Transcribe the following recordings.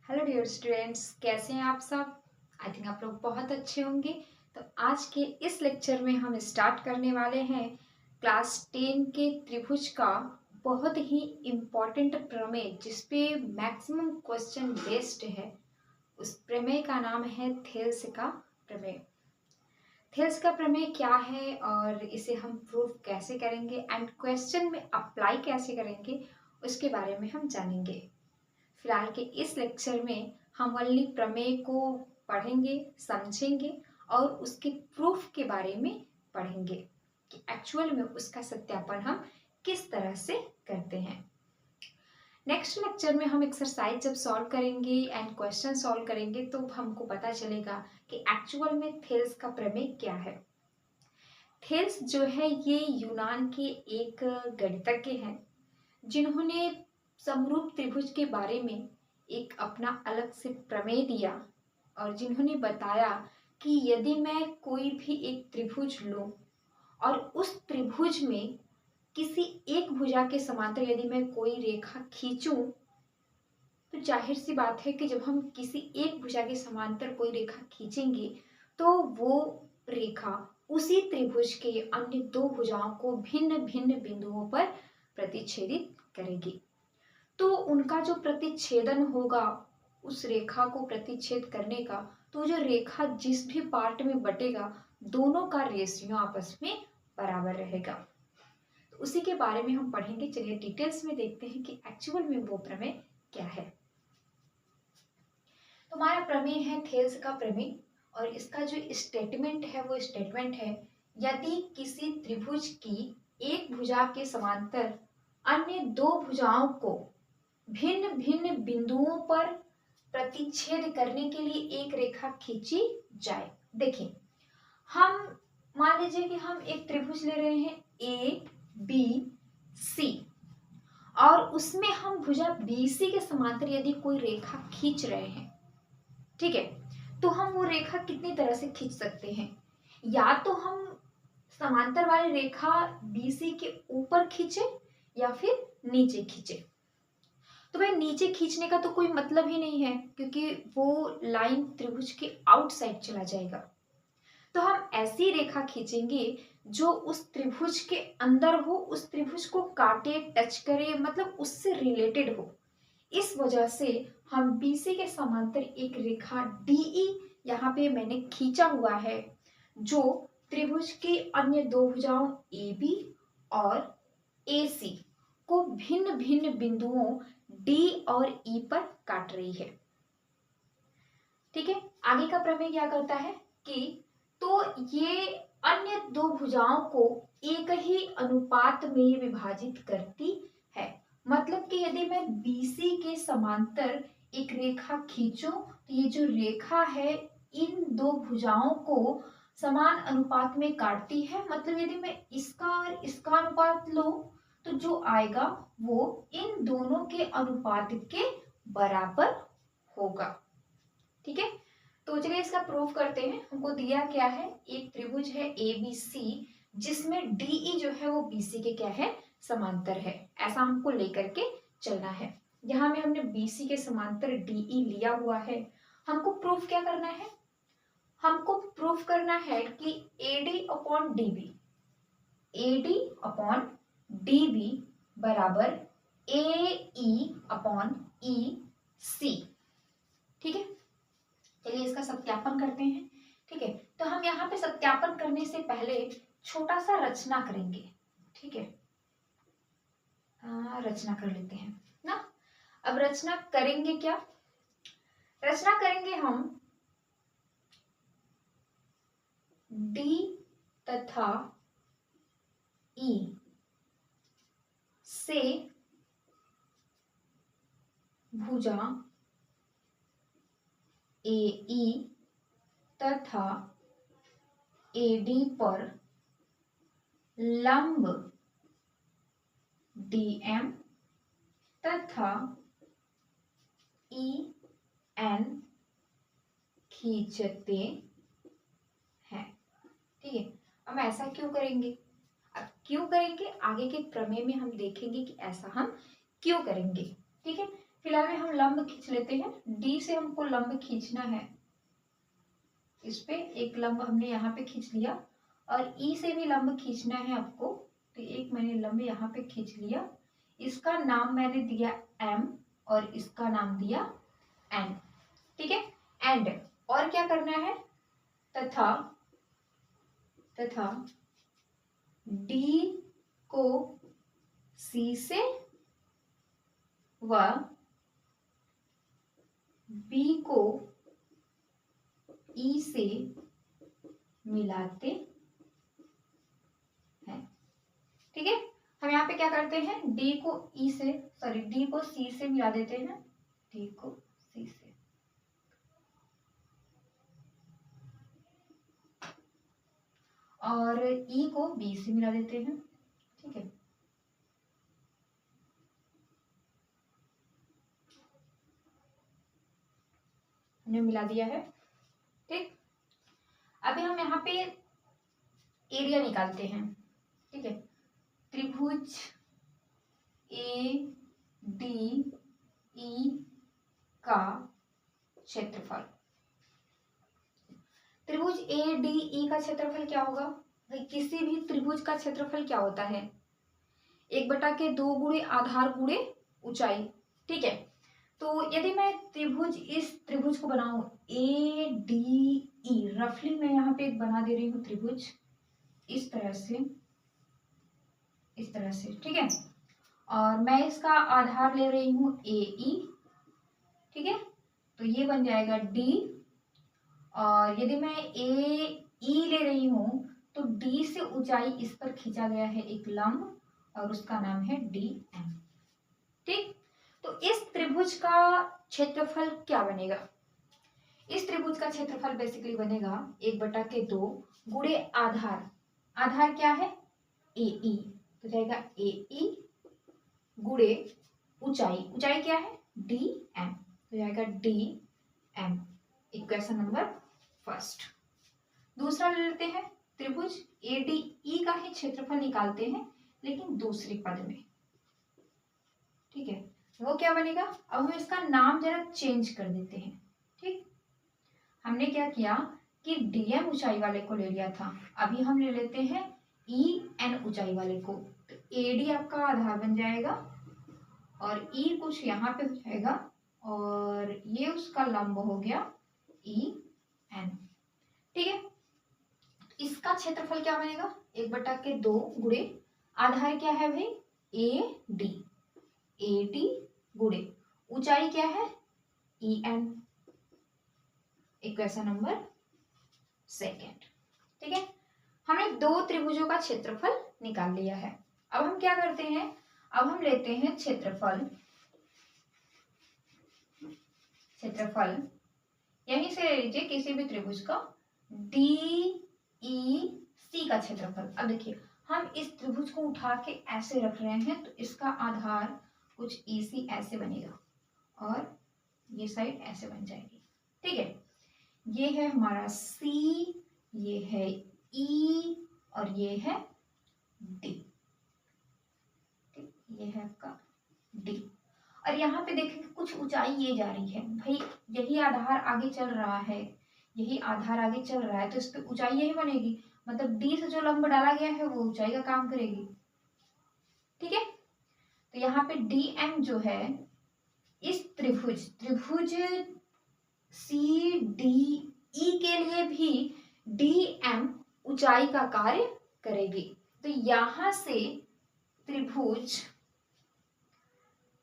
Hello dear students, कैसे हैं आप सब। आई थिंक आप लोग बहुत अच्छे होंगे। तो आज के इस लेक्चर में हम स्टार्ट करने वाले हैं क्लास 10 के त्रिभुज का बहुत ही इम्पॉर्टेंट प्रमेय जिसपे मैक्सिमम क्वेश्चन बेस्ड है। उस प्रमेय का नाम है थेल्स का प्रमेय। थेल्स का प्रमेय क्या है और इसे हम प्रूव कैसे करेंगे एंड क्वेश्चन में अप्लाई कैसे करेंगे उसके बारे में हम जानेंगे। फिलहाल के इस लेक्चर में हम ओनली प्रमेय को पढ़ेंगे, समझेंगे और उसके प्रूफ के बारे में पढ़ेंगे कि एक्चुअल में उसका सत्यापन हम किस तरह से करते हैं। नेक्स्ट लेक्चर में हम एक्सरसाइज जब सॉल्व करेंगे एंड क्वेश्चन सॉल्व करेंगे तो हमको पता चलेगा कि एक्चुअल में थेल्स का प्रमेय क्या है। थेल्स जो है ये यूनान के एक गणितज्ञ हैं जिन्होंने समरूप त्रिभुज के बारे में एक अपना अलग से प्रमेय दिया और जिन्होंने बताया कि यदि मैं कोई भी एक त्रिभुज लूं और उस त्रिभुज में किसी एक भुजा के समांतर यदि मैं कोई रेखा खींचूं तो जाहिर सी बात है कि जब हम किसी एक भुजा के समांतर कोई रेखा खींचेंगे तो वो रेखा उसी त्रिभुज के अन्य दो भुजाओं को भिन्न भिन्न बिंदुओं पर प्रतिच्छेदित करेगी। तो उनका जो प्रतिच्छेदन होगा उस रेखा को प्रतिच्छेद करने का, तो जो रेखा जिस भी पार्ट में बटेगा दोनों का रेशियो आपस में बराबर रहेगा। तो उसी के बारे में हम पढ़ेंगे। चलिए डिटेल्स में देखते हैं कि एक्चुअल में वो प्रमेय क्या है। तो हमारा प्रमेय है थेल्स का प्रमेय और इसका जो स्टेटमेंट है वो स्टेटमेंट है यदि किसी त्रिभुज की एक भुजा के समांतर अन्य दो भुजाओं को भिन्न भिन्न बिंदुओं पर प्रतिच्छेद करने के लिए एक रेखा खींची जाए। देखिए, हम मान लीजिए कि हम एक त्रिभुज ले रहे हैं ए बी सी और उसमें हम भुजा बीसी के समांतर यदि कोई रेखा खींच रहे हैं, ठीक है, तो हम वो रेखा कितनी तरह से खींच सकते हैं। या तो हम समांतर वाली रेखा बीसी के ऊपर खींचे या फिर नीचे खींचे। तो भाई नीचे खींचने का तो कोई मतलब ही नहीं है क्योंकि वो लाइन त्रिभुज के आउटसाइड चला जाएगा। तो हम ऐसी रेखा खींचेंगे जो उस त्रिभुज के अंदर हो, उस त्रिभुज को काटे, टच करे, मतलब उससे रिलेटेड हो। इस वजह से हम बीसी के समांतर एक रेखा डीई यहाँ पे मैंने खींचा हुआ है जो त्रिभुज की अन्य दो भुजाओं ए बी और ए सी को भिन्न भिन्न बिंदुओं डी और ई पर काट रही है। ठीक है, आगे का प्रमेय क्या करता है कि तो ये अन्य दो भुजाओं को एक ही अनुपात में विभाजित करती है। मतलब कि यदि मैं BC के समांतर एक रेखा खींचूं तो ये जो रेखा है इन दो भुजाओं को समान अनुपात में काटती है। मतलब यदि मैं इसका और इसका अनुपात लूं तो जो आएगा वो इन दोनों के अनुपात के बराबर होगा। ठीक है, तो चलिए इसका प्रूफ करते हैं। हमको दिया क्या है, एक त्रिभुज है ABC जिसमें DE जो है वो BC के क्या है, समांतर है। ऐसा हमको लेकर के चलना है। यहाँ में हमने BC के समांतर DE लिया हुआ है। हमको प्रूफ क्या करना है, हमको प्रूफ करना है कि AD अपॉन DB बराबर AE अपॉन EC। ठीक है, चलिए इसका सत्यापन करते हैं। ठीक है, तो हम यहाँ पे सत्यापन करने से पहले छोटा सा रचना करेंगे। ठीक है, रचना कर लेते हैं ना। अब रचना करेंगे क्या, रचना करेंगे हम D तथा E से भुजा AE तथा AD पर लंब DM तथा EN खींचते हैं। ठीक है, हम ऐसा क्यों करेंगे, अब क्यों करेंगे आगे के प्रमेय में हम देखेंगे कि ऐसा हम क्यों करेंगे। ठीक है, फिलहाल में हम लंब खींच लेते हैं। डी से हमको लंब खींचना है, इस पे एक लंब हमने यहाँ पे खींच लिया, और ई से भी लंब खींचना है आपको, तो एक मैंने लंब यहाँ पे खींच लिया। इसका नाम मैंने दिया एम और इसका नाम दिया एन, ठीक है। एंड और क्या करना है, तथा डी को सी से व बी को ई से मिलाते हैं, ठीक है। हम यहाँ पे क्या करते हैं, डी को सी से मिला देते हैं, डी को सी से, और ई को बी से मिला देते हैं, ठीक है। हमने मिला दिया है, ठीक। अभी हम यहाँ पे एरिया निकालते हैं, ठीक है। त्रिभुज ए डी ई का क्षेत्रफल, त्रिभुज ए डी ई का क्षेत्रफल क्या होगा भाई, किसी भी त्रिभुज का क्षेत्रफल क्या होता है, 1/2 गुणे आधार गुणे ऊंचाई, ठीक है। तो यदि मैं इस त्रिभुज को बनाऊं ए डी ई, रफली मैं यहाँ पे एक बना दे रही हूँ त्रिभुज इस तरह से, ठीक है। और मैं इसका आधार ले रही हूँ ए ई, ठीक है। तो ये बन जाएगा डी, और यदि मैं ए ई ले रही हूँ तो डी से ऊंचाई इस पर खींचा गया है एक लंब, और उसका नाम है डी एम, ठीक। तो इस त्रिभुज का क्षेत्रफल क्या बनेगा, इस त्रिभुज का क्षेत्रफल बेसिकली बनेगा 1/2 गुणे आधार क्या है ए ई, तो जाएगा ए ई गुणे ऊंचाई क्या है डी एम, तो जाएगा D M. Equation number first. दूसरा ले लेते हैं, त्रिभुज ए डी ई का ही क्षेत्रफल निकालते हैं लेकिन दूसरी पद में, ठीक है। वो क्या बनेगा, अब हम इसका नाम जरा चेंज कर देते हैं, ठीक। हमने क्या किया कि डीएम ऊंचाई वाले को ले लिया था, अभी हम ले लेते हैं ई एन ऊंचाई वाले को, तो एडी आपका आधार बन जाएगा, और ई कुछ यहाँ पे हो जाएगा, और ये उसका लंब हो गया ई एन, ठीक है। इसका क्षेत्रफल क्या बनेगा 1/2 गुणे आधार क्या है भाई ए डी गुणे ऊंचाई क्या है E N. Equation number second, ठीक है। हमने 2 त्रिभुजों का क्षेत्रफल निकाल लिया है। अब हम क्या करते हैं, अब हम लेते हैं क्षेत्रफल यहीं से ले लीजिए किसी भी त्रिभुज का डी ई सी का क्षेत्रफल। अब देखिए हम इस त्रिभुज को उठा के ऐसे रख रहे हैं, तो इसका आधार कुछ ई सी ऐसे बनेगा, और ये साइड ऐसे बन जाएगी, ठीक है। ये है हमारा सी, ये है ई, और ये है डी, ये है आपका डी। और यहाँ पे देखेंगे कुछ ऊंचाई ये जा रही है भाई, यही आधार आगे चल रहा है, तो इस पे ऊंचाई यही बनेगी, मतलब डी से जो लंब डाला गया है वो ऊंचाई का काम करेगी, ठीक है। तो यहाँ पे डी एम जो है इस त्रिभुज सी डी ई के लिए भी डी एम ऊंचाई का कार्य करेगी। तो यहां से त्रिभुज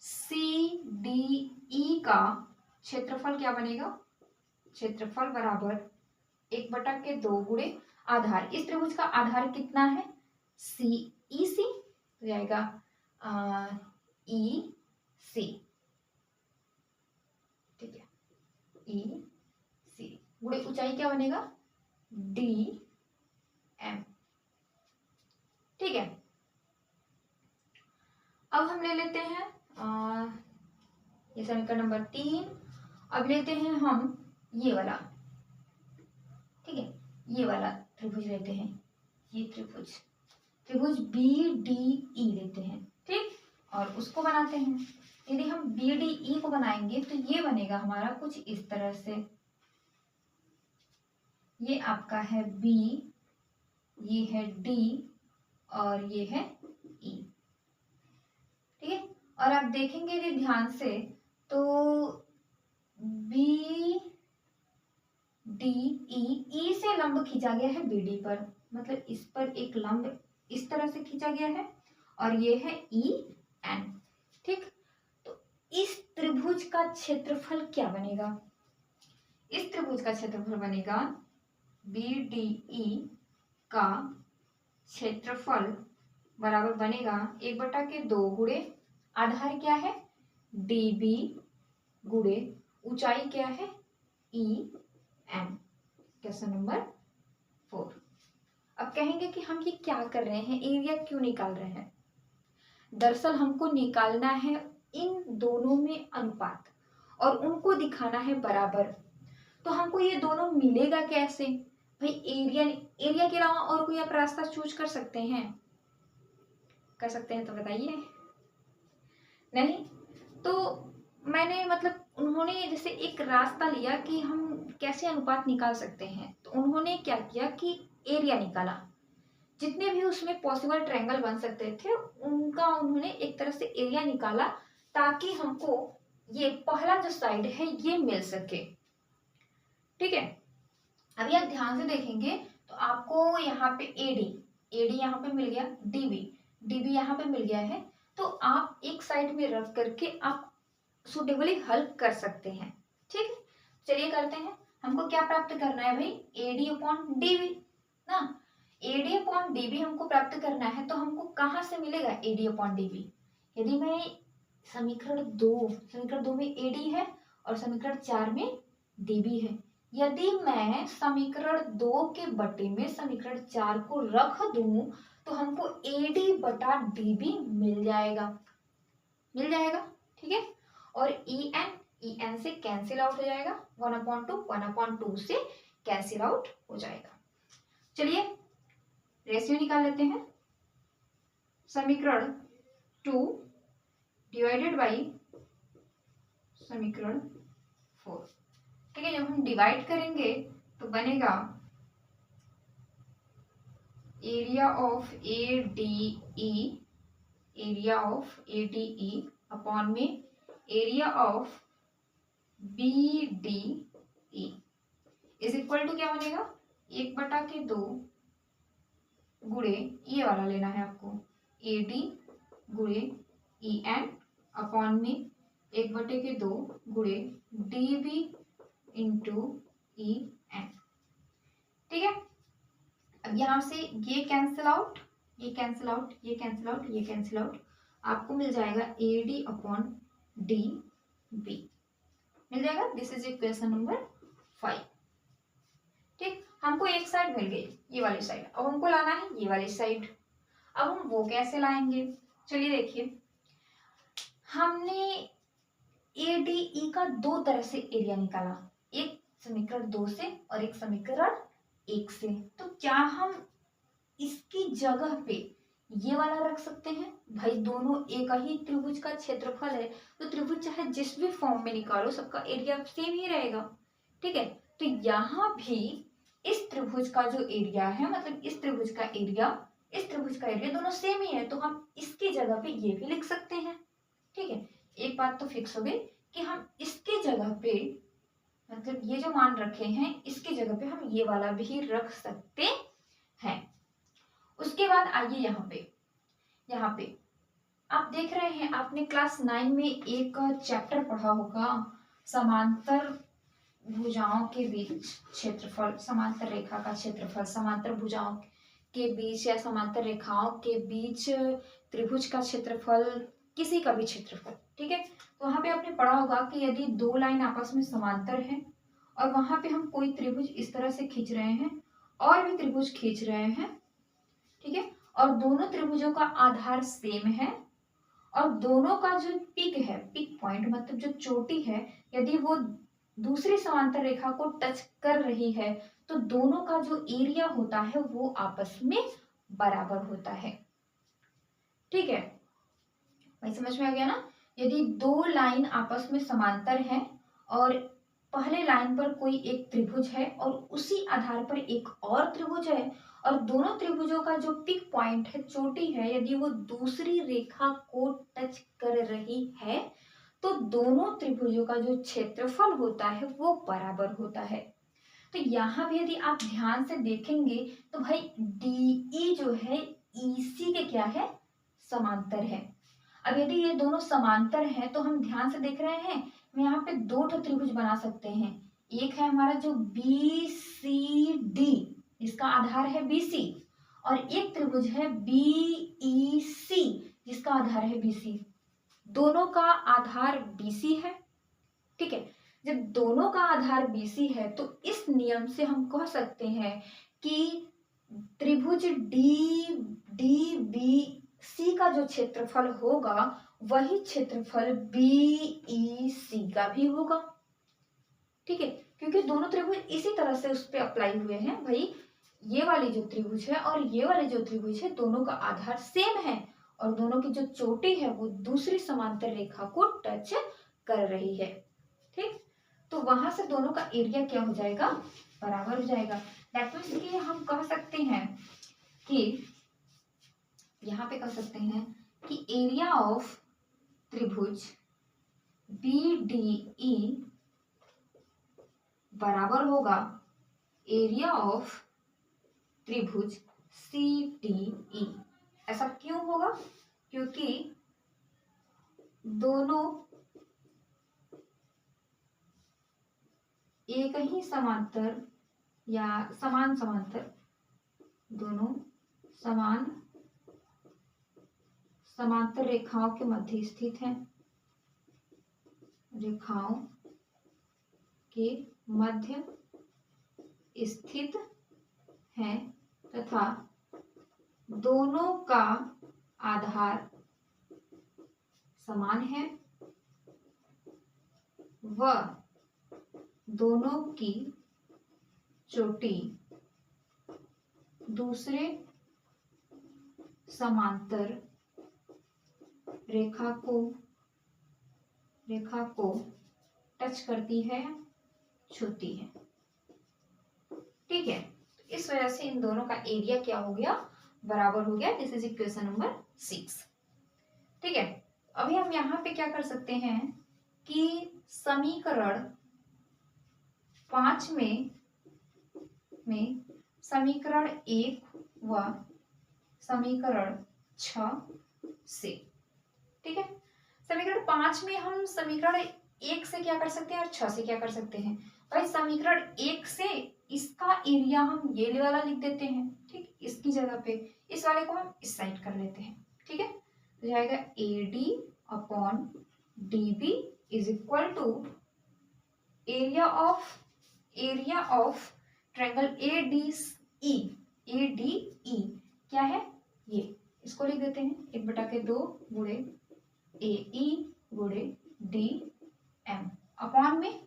सी डी ई का क्षेत्रफल क्या बनेगा, क्षेत्रफल बराबर 1/2 गुणे आधार, इस त्रिभुज का आधार कितना है सी ई सी, तो जाएगा ई सी, ठीक है, ई सी गुणे ऊंचाई क्या बनेगा डी एम, ठीक है। अब हम ले लेते हैं ये समीकरण नंबर 3। अब लेते हैं हम ये वाला, ठीक है, ये वाला त्रिभुज लेते हैं, ये त्रिभुज बी डी ई लेते हैं, ठीक, और उसको बनाते हैं। यदि हम BDE को बनाएंगे तो ये बनेगा हमारा कुछ इस तरह से। ये आपका है B, ये है D और ये है E। ठीक है, और आप देखेंगे यदि ध्यान से तो BDE, E से लंब खींचा गया है BD पर, मतलब इस पर एक लंब इस तरह से खींचा गया है और ये है EN। ठीक, तो इस त्रिभुज का क्षेत्रफल क्या बनेगा? इस त्रिभुज का क्षेत्रफल बनेगा BDE का क्षेत्रफल बराबर बनेगा 1/2 गुणे आधार क्या है DB गुणे ऊंचाई क्या है EN। Question number 4। अब कहेंगे कि हम ये क्या कर रहे हैं, एरिया क्यों निकाल रहे हैं? दरअसल हमको निकालना है इन दोनों में अनुपात और उनको दिखाना है बराबर। तो हमको ये दोनों मिलेगा कैसे भाई? एरिया के अलावा और कोई आप रास्ता चूज कर सकते हैं? कर सकते हैं तो बताइए। नहीं तो मैंने मतलब उन्होंने जैसे एक रास्ता लिया कि हम कैसे अनुपात निकाल सकते हैं, तो उन्होंने क्या किया कि एरिया निकाला। जितने भी उसमें पॉसिबल ट्रायंगल बन सकते थे उनका उन्होंने एक तरह से एरिया निकाला ताकि हमको ये पहला जो साइड है ये मिल सके। ठीक है, अभी आप ध्यान से देखेंगे तो आपको यहाँ पे एडी यहाँ पे मिल गया, डीबी यहाँ पे मिल गया है। तो आप एक साइड में रख करके आप सुटेबली हल कर सकते हैं। ठीक है, चलिए करते हैं। हमको क्या प्राप्त करना है भाई? एडी अपॉन डीबी ना। एडी अपॉन डीबी हमको प्राप्त करना है तो हमको कहाँ से मिलेगा एडी अपॉन डीबी? यदि मैं समीकरण 2 में एडी है और समीकरण 4 में डीबी है, यदि मैं समीकरण 2 के बटे में समीकरण 4 को रख दूं तो हमको एडी बटा डीबी मिल जाएगा। ठीक है, और EN से कैंसिल आउट हो जाएगा, 1/2 से कैंसिल आउट हो जाएगा। चलिए रेशियो निकाल लेते हैं। समीकरण 2 डिवाइडेड बाई समीकरण 4। ठीक है, जब हम डिवाइड करेंगे तो बनेगा एरिया ऑफ ADE अपॉन में area of BDE is equal to क्या बनेगा? 1/2 गुणे ये वाला लेना है आपको, AD गुणे EN अपॉन में 1/2 गुणे DB इंटू EN। ठीक है, अब यहां से ये कैंसिल आउट, ये कैंसिल आउट, ये कैंसिल आउट, ये कैंसिल आउट, आपको मिल जाएगा AD अपॉन DB मिल जाएगा। This is equation number 5। ठीक, हमको एक साइड मिल गई, ये वाली साइड। अब हमको लाना है ये वाली साइड। अब हम वो कैसे लाएंगे? चलिए देखिए, हमने ADE का 2 तरह से एरिया निकाला, एक समीकरण 2 से और एक समीकरण 1 से। तो क्या हम इसकी जगह पे ये वाला रख सकते हैं? भाई दोनों एक ही त्रिभुज का क्षेत्रफल है तो त्रिभुज चाहे जिस भी फॉर्म में निकालो सबका एरिया सेम ही रहेगा। ठीक है, तो यहाँ भी इस त्रिभुज का जो एरिया है, मतलब इस त्रिभुज का एरिया दोनों सेम ही है, तो हम इसकी जगह पे ये भी लिख सकते हैं। ठीक है, एक बात तो फिक्स हो गई कि हम इसके जगह पे, मतलब ये जो मान रखे हैं इसकी जगह पे हम ये वाला भी रख सकते हैं। उसके बाद आइए यहाँ पे आप देख रहे हैं, आपने क्लास 9 में एक चैप्टर पढ़ा होगा, समांतर भुजाओं के बीच क्षेत्रफल, समांतर रेखा का क्षेत्रफल, समांतर भुजाओं के बीच या समांतर रेखाओं के बीच त्रिभुज का क्षेत्रफल, किसी का भी क्षेत्रफल। ठीक है, तो वहां पे आपने पढ़ा होगा कि यदि 2 लाइन आपस में समांतर है और वहां पे हम कोई त्रिभुज इस तरह से खींच रहे हैं और भी त्रिभुज खींच रहे हैं, ठीक है, और दोनों त्रिभुजों का आधार सेम है और दोनों का जो पिक है, पिक पॉइंट मतलब जो चोटी है, यदि वो दूसरी समांतर रेखा को टच कर रही है तो दोनों का जो एरिया होता है वो आपस में बराबर होता है। ठीक है, भाई समझ में आ गया ना? यदि दो लाइन आपस में समांतर हैं और पहले लाइन पर कोई एक त्रिभुज है और उसी आधार पर एक और त्रिभुज है और दोनों त्रिभुजों का जो पिक पॉइंट है, चोटी है, यदि वो दूसरी रेखा को टच कर रही है तो दोनों त्रिभुजों का जो क्षेत्रफल होता है वो बराबर होता है। तो यहाँ भी यदि आप ध्यान से देखेंगे तो भाई DE जो है EC के क्या है, समांतर है। अब यदि ये दोनों समांतर हैं तो हम ध्यान से देख रहे हैं, हम यहाँ पे दो त्रिभुज बना सकते हैं। एक है हमारा जो BCD, इसका आधार है BC, और एक त्रिभुज है BEC जिसका आधार है BC। दोनों का आधार BC है, ठीक है। जब दोनों का आधार BC है तो इस नियम से हम कह सकते हैं कि त्रिभुज DBC का जो क्षेत्रफल होगा वही क्षेत्रफल BEC का भी होगा, ठीक है। क्योंकि दोनों त्रिभुज इसी तरह से उस पर अप्लाई हुए हैं भाई, ये वाली जो त्रिभुज है और ये वाली जो त्रिभुज है दोनों का आधार सेम है और दोनों की जो चोटी है वो दूसरी समांतर रेखा को टच कर रही है, ठीक। तो वहां से दोनों का एरिया क्या हो जाएगा, बराबर हो जाएगा। दैट मीन्स कि हम कह सकते हैं कि यहाँ पे कह सकते हैं कि एरिया ऑफ त्रिभुज BDE बराबर होगा एरिया ऑफ त्रिभुज CDE। ऐसा क्यों होगा, क्योंकि दोनों एक ही समांतर या समान समांतर, दोनों समान समांतर रेखाओं के मध्य स्थित हैं, रेखाओं के मध्य स्थित हैं तथा दोनों का आधार समान है व दोनों की चोटी दूसरे समांतर रेखा को टच करती है, छूती है, ठीक है। इस वजह से इन दोनों का एरिया क्या हो गया, बराबर हो गया। दिस इज इक्वेशन नंबर 6, ठीक है। अभी हम यहाँ पे क्या कर सकते हैं कि समीकरण 5 में समीकरण 1 व समीकरण 6 से, ठीक है। समीकरण 5 में हम समीकरण 1 से क्या कर सकते हैं और 6 से क्या कर सकते हैं। भाई समीकरण 1 से इसका एरिया हम ये वाला लिख देते हैं, ठीक। इसकी जगह पे इस वाले को हम इस साइड कर लेते हैं, ठीक है। तो जाएगा AD upon DB is equal to area of triangle ADE क्या है, ये इसको लिख देते हैं 1/2 गुणे AE गुणे DM अपॉन में।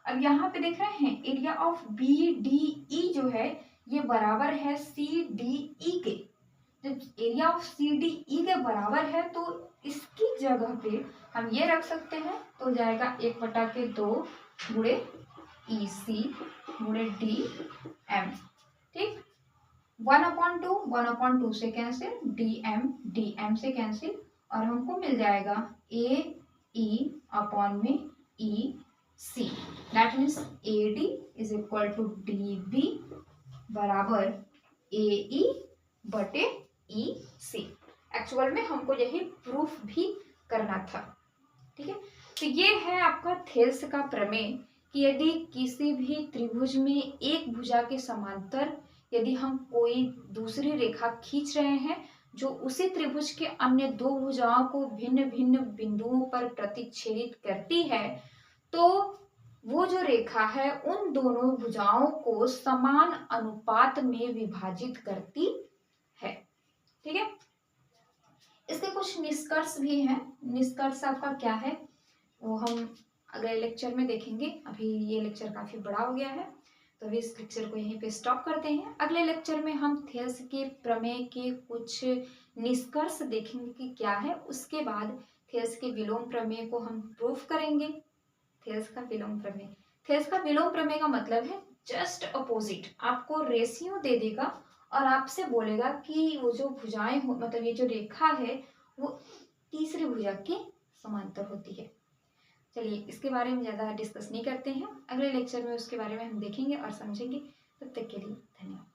अब यहाँ पे देख रहे हैं एरिया ऑफ BDE जो है ये बराबर है CDE के। जब एरिया ऑफ CDE के बराबर है तो इसकी जगह पे हम ये रख सकते हैं, तो जाएगा 1/2 गुणे EC गुणे DM, ठीक। 1/2 से कैंसिल, DM से कैंसिल और हमको मिल जाएगा AE अपॉन में EC। That means AD is equal to DB बराबर AE बटे EC। एक्चुअल में हमको यही प्रूफ भी करना था, ठीक है। तो ये है आपका थेल्स का प्रमेय कि यदि किसी भी त्रिभुज में एक भुजा के समांतर यदि हम कोई दूसरी रेखा खींच रहे हैं जो उसी त्रिभुज के अन्य दो भुजाओं को भिन्न भिन्न बिंदुओं पर प्रतिच्छेदित करती है तो वो जो रेखा है उन दोनों भुजाओं को समान अनुपात में विभाजित करती है, ठीक है। इसके कुछ निष्कर्ष भी हैं। निष्कर्ष आपका क्या है वो हम अगले लेक्चर में देखेंगे। अभी ये लेक्चर काफी बड़ा हो गया है तो अभी इस लेक्चर को यहीं पे स्टॉप करते हैं। अगले लेक्चर में हम थेल्स के प्रमेय के कुछ निष्कर्ष देखेंगे कि क्या है, उसके बाद थेल्स के विलोम प्रमेय को हम प्रूफ करेंगे। थेल्स का विलोम प्रमेय, थेल्स का विलोम प्रमेय का मतलब है जस्ट अपोजिट, आपको रेशियो दे देगा और आपसे बोलेगा कि वो जो भुजाएं हो, मतलब ये जो रेखा है वो तीसरी भुजा के समांतर होती है। चलिए इसके बारे में ज़्यादा डिस्कस नहीं करते हैं, अगले लेक्चर में उसके बारे में हम देखेंगे और समझेंगे। तब तक के लिए धन्यवाद।